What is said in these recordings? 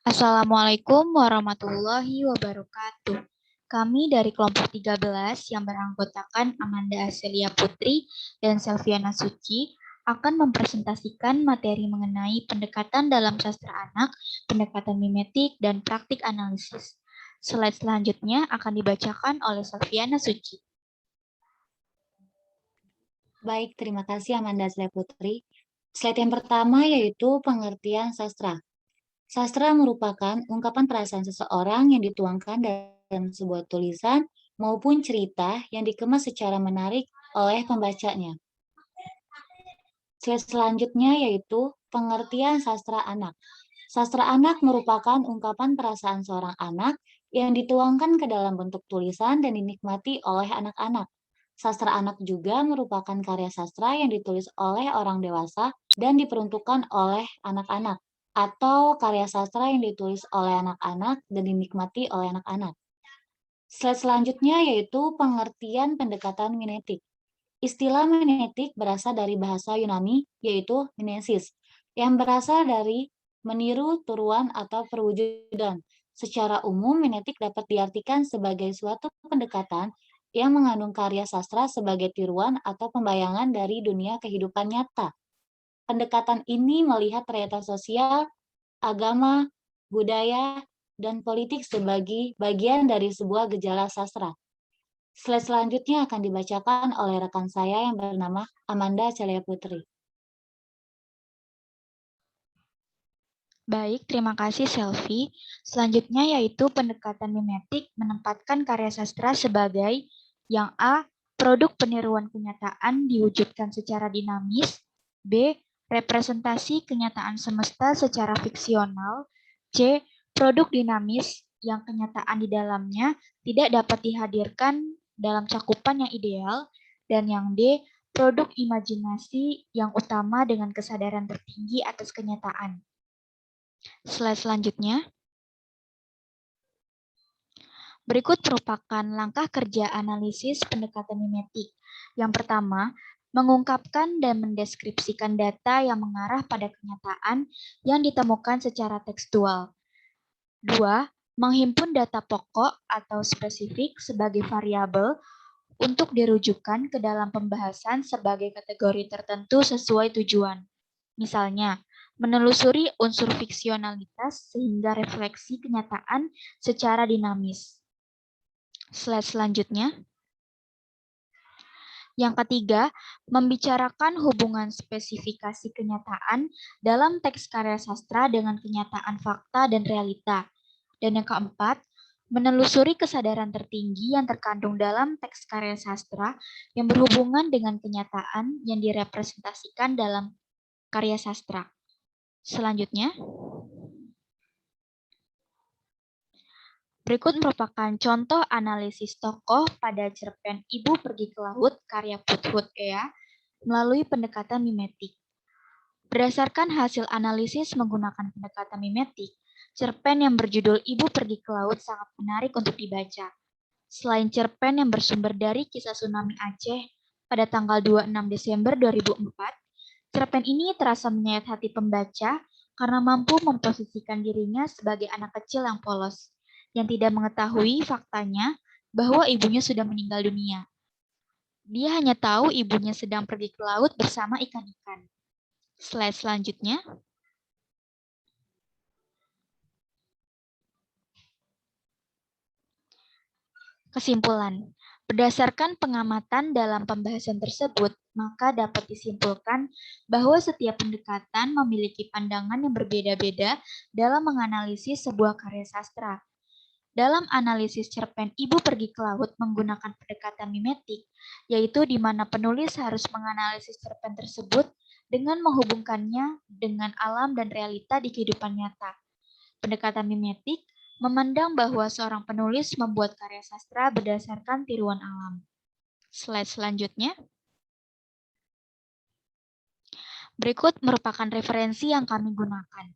Assalamualaikum warahmatullahi wabarakatuh. Kami dari kelompok 13 yang beranggotakan Amanda Aselia Putri dan Selviana Suci akan mempresentasikan materi mengenai pendekatan dalam sastra anak, pendekatan mimetik, dan praktik analisis. Slide selanjutnya akan dibacakan oleh Selviana Suci. Baik, terima kasih Amanda Aselia Putri. Slide yang pertama yaitu pengertian sastra. Sastra merupakan ungkapan perasaan seseorang yang dituangkan dalam sebuah tulisan maupun cerita yang dikemas secara menarik oleh pembacanya. Slide selanjutnya yaitu pengertian sastra anak. Sastra anak merupakan ungkapan perasaan seorang anak yang dituangkan ke dalam bentuk tulisan dan dinikmati oleh anak-anak. Sastra anak juga merupakan karya sastra yang ditulis oleh orang dewasa dan diperuntukkan oleh anak-anak, atau karya sastra yang ditulis oleh anak-anak dan dinikmati oleh anak-anak. Slide selanjutnya yaitu pengertian pendekatan mimetik. Istilah mimetik berasal dari bahasa Yunani, yaitu mimesis, yang berasal dari meniru turuan atau perwujudan. Secara umum, mimetik dapat diartikan sebagai suatu pendekatan yang mengandung karya sastra sebagai tiruan atau pembayangan dari dunia kehidupan nyata. Pendekatan ini melihat realitas sosial, agama, budaya, dan politik sebagai bagian dari sebuah gejala sastra. Slide selanjutnya akan dibacakan oleh rekan saya yang bernama Amanda Celia Putri. Baik, terima kasih Selvi. Selanjutnya yaitu pendekatan mimetik menempatkan karya sastra sebagai yang A. Produk peniruan kenyataan diwujudkan secara dinamis. B. Representasi kenyataan semesta secara fiksional. C. Produk dinamis yang kenyataan di dalamnya tidak dapat dihadirkan dalam cakupan yang ideal. Dan yang D. Produk imajinasi yang utama dengan kesadaran tertinggi atas kenyataan. Slide selanjutnya. Berikut merupakan langkah kerja analisis pendekatan mimetik. Yang pertama, mengungkapkan dan mendeskripsikan data yang mengarah pada kenyataan yang ditemukan secara tekstual. 2. Menghimpun data pokok atau spesifik sebagai variabel untuk dirujukan ke dalam pembahasan sebagai kategori tertentu sesuai tujuan. Misalnya, menelusuri unsur fiksionalitas sehingga refleksi kenyataan secara dinamis. Slide selanjutnya. Yang ketiga, membicarakan hubungan spesifikasi kenyataan dalam teks karya sastra dengan kenyataan fakta dan realita. Dan yang keempat, menelusuri kesadaran tertinggi yang terkandung dalam teks karya sastra yang berhubungan dengan kenyataan yang direpresentasikan dalam karya sastra. Selanjutnya, berikut merupakan contoh analisis tokoh pada cerpen Ibu Pergi ke Laut karya Putut Ea melalui pendekatan mimetik. Berdasarkan hasil analisis menggunakan pendekatan mimetik, cerpen yang berjudul Ibu Pergi ke Laut sangat menarik untuk dibaca. Selain cerpen yang bersumber dari kisah tsunami Aceh pada tanggal 26 Desember 2004, cerpen ini terasa menyayat hati pembaca karena mampu memposisikan dirinya sebagai anak kecil yang polos, yang tidak mengetahui faktanya bahwa ibunya sudah meninggal dunia. Dia hanya tahu ibunya sedang pergi ke laut bersama ikan-ikan. Slide selanjutnya. Kesimpulan. Berdasarkan pengamatan dalam pembahasan tersebut, maka dapat disimpulkan bahwa setiap pendekatan memiliki pandangan yang berbeda-beda dalam menganalisis sebuah karya sastra. Dalam analisis cerpen Ibu Pergi ke Laut menggunakan pendekatan mimetik, yaitu di mana penulis harus menganalisis cerpen tersebut dengan menghubungkannya dengan alam dan realita di kehidupan nyata. Pendekatan mimetik memandang bahwa seorang penulis membuat karya sastra berdasarkan tiruan alam. Slide selanjutnya. Berikut merupakan referensi yang kami gunakan.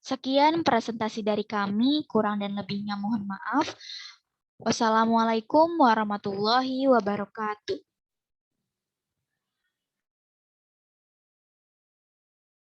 Sekian presentasi dari kami, kurang dan lebihnya mohon maaf. Wassalamualaikum warahmatullahi wabarakatuh.